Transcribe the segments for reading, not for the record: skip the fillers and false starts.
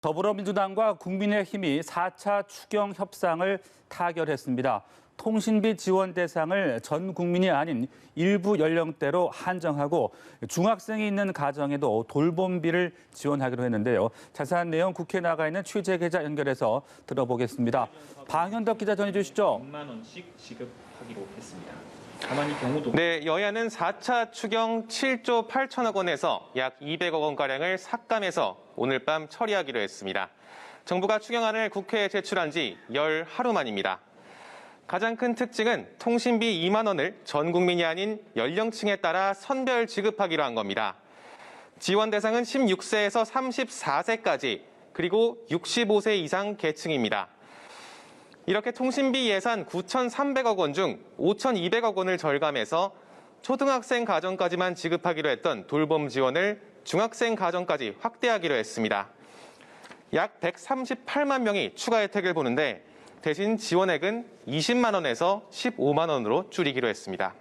더불어민주당과 국민의힘이 4차 추경 협상을 타결했습니다. 통신비 지원 대상을 전 국민이 아닌 일부 연령대로 한정하고 중학생이 있는 가정에도 돌봄비를 지원하기로 했는데요. 자세한 내용 국회에 나가 있는 취재기자 연결해서 들어보겠습니다. 방현덕 기자 전해주시죠. 6만 원씩 지급하기로 했습니다. 다만 이 경우도 네, 여야는 4차 추경 7조 8천억 원에서 약 200억 원가량을 삭감해서 오늘 밤 처리하기로 했습니다. 정부가 추경안을 국회에 제출한 지 열 하루 만입니다. 가장 큰 특징은 통신비 2만 원을 전 국민이 아닌 연령층에 따라 선별 지급하기로 한 겁니다. 지원 대상은 16세에서 34세까지 그리고 65세 이상 계층입니다. 이렇게 통신비 예산 9,300억 원 중 5,200억 원을 절감해서 초등학생 가정까지만 지급하기로 했던 돌봄 지원을 중학생 가정까지 확대하기로 했습니다. 약 138만 명이 추가 혜택을 보는데 대신 지원액은 20만 원에서 15만 원으로 줄이기로 했습니다.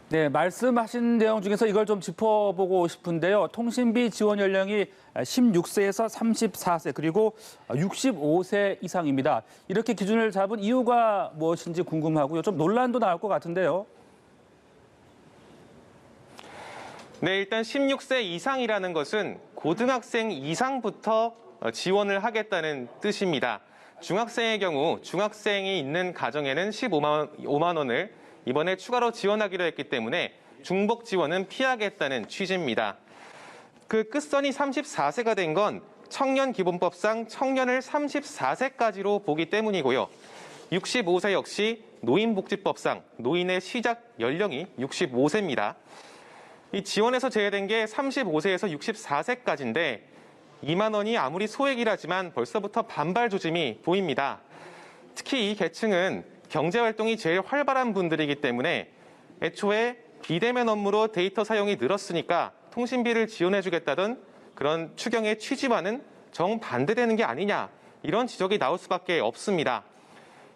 네, 말씀하신 내용 중에서 이걸 좀 짚어보고 싶은데요. 통신비 지원 연령이 16세에서 34세 그리고 65세 이상입니다. 이렇게 기준을 잡은 이유가 무엇인지 궁금하고요. 좀 논란도 나올 것 같은데요. 네, 일단 16세 이상이라는 것은 고등학생 이상부터 지원을 하겠다는 뜻입니다. 중학생의 경우 중학생이 있는 가정에는 15만 원을 이번에 추가로 지원하기로 했기 때문에 중복 지원은 피하겠다는 취지입니다. 그 끝선이 34세가 된 건 청년기본법상 청년을 34세까지로 보기 때문이고요. 65세 역시 노인복지법상 노인의 시작 연령이 65세입니다. 이 지원에서 제외된 게 35세에서 64세까지인데 2만 원이 아무리 소액이라지만 벌써부터 반발 조짐이 보입니다. 특히 이 계층은 경제활동이 제일 활발한 분들이기 때문에 애초에 비대면 업무로 데이터 사용이 늘었으니까 통신비를 지원해주겠다던 그런 추경의 취지와는 정반대되는 게 아니냐 이런 지적이 나올 수밖에 없습니다.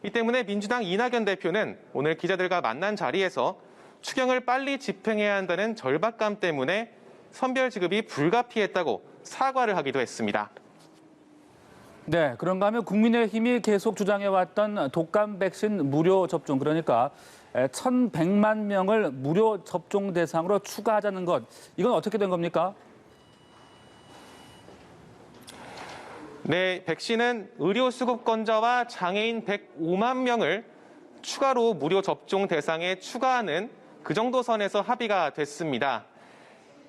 이 때문에 민주당 이낙연 대표는 오늘 기자들과 만난 자리에서 추경을 빨리 집행해야 한다는 절박감 때문에 선별 지급이 불가피했다고 사과를 하기도 했습니다. 네, 그런가 하면 국민의힘이 계속 주장해왔던 독감 백신 무료 접종, 그러니까 1,100만 명을 무료 접종 대상으로 추가하자는 것, 이건 어떻게 된 겁니까? 네, 백신은 의료수급권자와 장애인 105만 명을 추가로 무료 접종 대상에 추가하는 그 정도 선에서 합의가 됐습니다.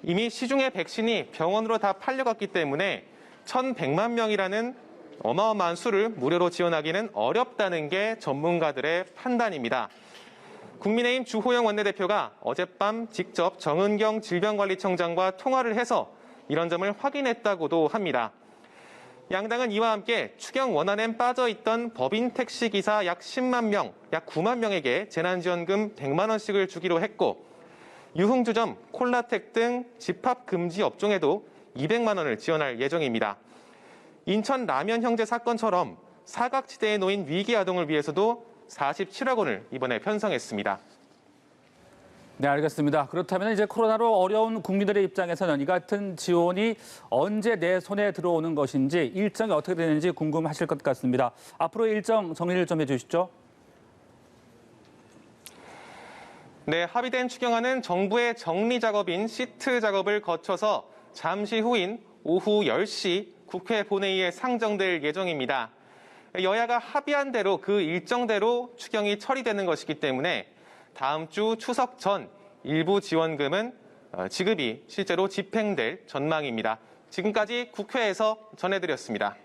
이미 시중의 백신이 병원으로 다 팔려갔기 때문에 1,100만 명이라는 어마어마한 수를 무료로 지원하기는 어렵다는 게 전문가들의 판단입니다. 국민의힘 주호영 원내대표가 어젯밤 직접 정은경 질병관리청장과 통화를 해서 이런 점을 확인했다고도 합니다. 양당은 이와 함께 추경 원안엔 빠져있던 법인 택시기사 약 10만 명, 약 9만 명에게 재난지원금 100만 원씩을 주기로 했고 유흥주점, 콜라텍 등 집합 금지 업종에도 200만 원을 지원할 예정입니다. 인천 라면 형제 사건처럼 사각지대에 놓인 위기 아동을 위해서도 47억 원을 이번에 편성했습니다. 네, 알겠습니다. 그렇다면 이제 코로나로 어려운 국민들의 입장에서는 이 같은 지원이 언제 내 손에 들어오는 것인지 일정이 어떻게 되는지 궁금하실 것 같습니다. 앞으로 일정 정리를 좀 해주시죠. 네, 합의된 추경안은 정부의 정리 작업인 시트 작업을 거쳐서 잠시 후인 오후 10시 국회 본회의에 상정될 예정입니다. 여야가 합의한 대로 그 일정대로 추경이 처리되는 것이기 때문에 다음 주 추석 전 일부 지원금은 지급이 실제로 집행될 전망입니다. 지금까지 국회에서 전해드렸습니다.